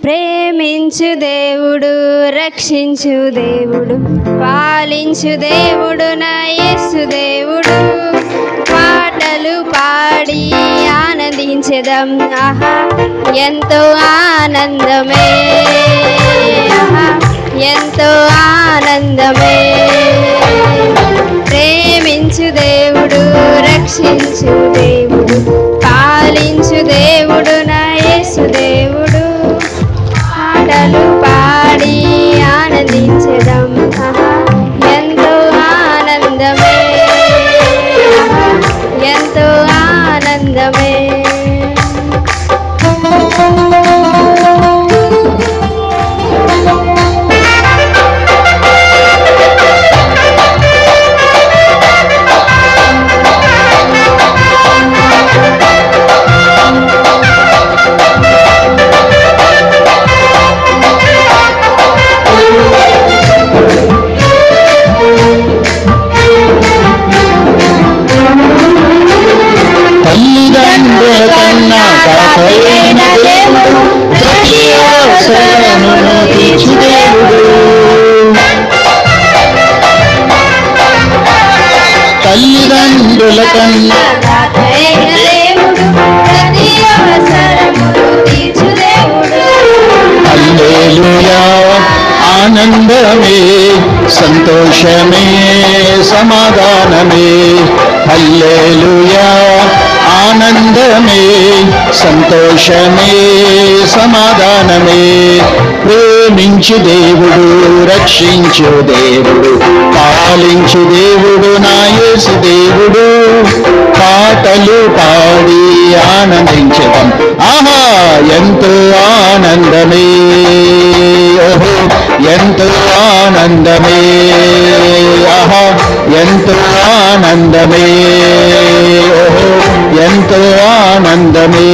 ప్రేమించు దేవుడు, రక్షించు దేవుడు, పాలించు దేవుడు నా యేసు దేవుడు. పాటలు పాడి ఆనందించెదం, ఆహా ఎంతో ఆనందమే, ఆహా ఎంతో ఆనందమే. ప్రేమించు దేవుడు, రక్షించు దేవుడు, పాలించు దేవుడు నా యేసు దేవుడు. పాటలు పాడి ఆనందించెదం, ఆహా ఎంతో ఆనందమే, ఆహా ఎంతో ఆనందమే. తల్లిదండ్రుల కన్నా కాకైన దేవుడు, ప్రతి అవసరమును తీర్చు దేవుడు. తల్లిదండ్రుల కన్నా కాకైన దేవుడు, ప్రతి అవసరమును తీర్చు దేవుడు. హల్లెలూయా ఆనందమే, సంతోషమే, సమాధానమే. హల్లెలూయా ఆనందమే, సంతోషమే, సమాధానమే. ప్రేమించు దేవుడు, రక్షించు దేవుడు, పాలించు దేవుడు నా యేసు దేవుడు. పాటలు పాడి ఆనందించడం, ఆహా ఎంతో ఆనందమే, ఓహో ఎంతో ఆనందమే, ఆహా ఎంతో ఆనందమే, ఓహో ఎంతో ఆనందమే.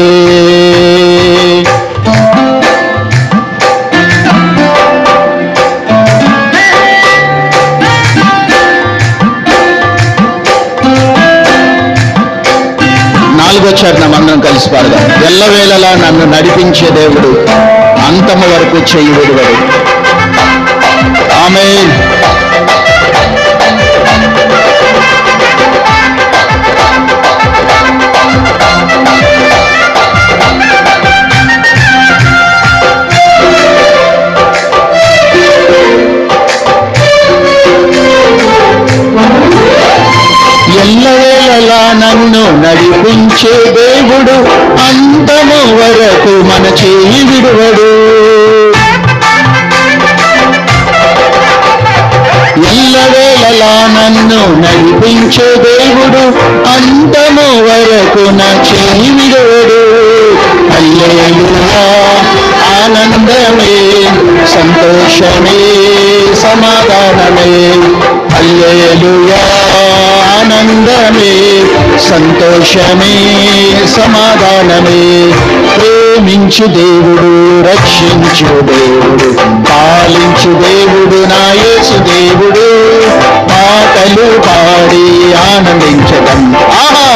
నాలుగో చరణం అందరం కలిసి పాడదాం. ఎల్లవేళలా నన్ను నడిపించే దేవుడు, అంతము వరకు చెయ్యి విడువడు. ఆమేన్. ఎల్లవేళలా నన్ను నడిపించే దేవుడు, అంతము వరకు మన చేయి విడువడు. ఎల్లవేళలా నన్ను నడిపించే దేవుడు, అంతము వరకు నా చేయి విడువడు. హల్లెలూయా ఆనందమే, సంతోషమే, సమాధానమే. హల్లెలూయా ఆనందమే, సంతోషమే, సమాధానమే. ప్రేమించు దేవుడు, రక్షించు దేవుడు, పాలించు దేవుడు నా యేసు దేవుడు. పాటలు పాడి ఆనందించడం, ఆహా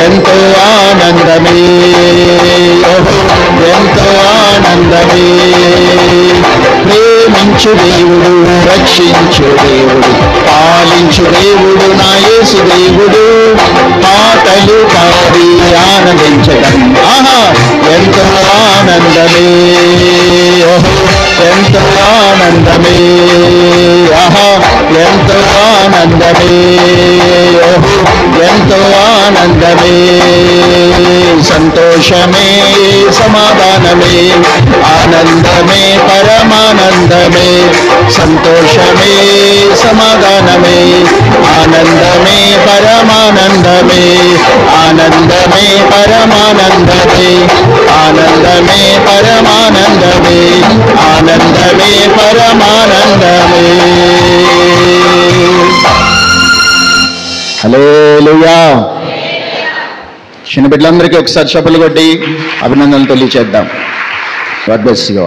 ఎంతో ఆనందమే, ఓహో ఎంతో ఆనందమే. ప్రేమించు దేవుడు, రక్షించు దేవుడు, పాలించు దేవుడు నా యేసు దేవుడు. పాటలు పాడి ఆనందించడం, ఆహా ఎంతో ఆనందమే, ఓహో ఎంతో ఆనందమే, ఆహా ఎంతో ఆనందమే, ఓహో ఎంతో ఆనందమే. సంతోషమే, సమాధానమే, ఆనందమే, పరమానందమే. సంతోషమే, సమాధానమే, ఆనందమే, పరమానందమే. ఆనందమే, పరమానందమే, ఆనందమే, పరమానందమే, ఆనందమే, పరమానందమే. హల్లెలూయా. చిన్న బిడ్డలందరికీ ఒకసారి చప్పట్లు కొట్టి అభినందనలు తెలియచేద్దాం. God bless you.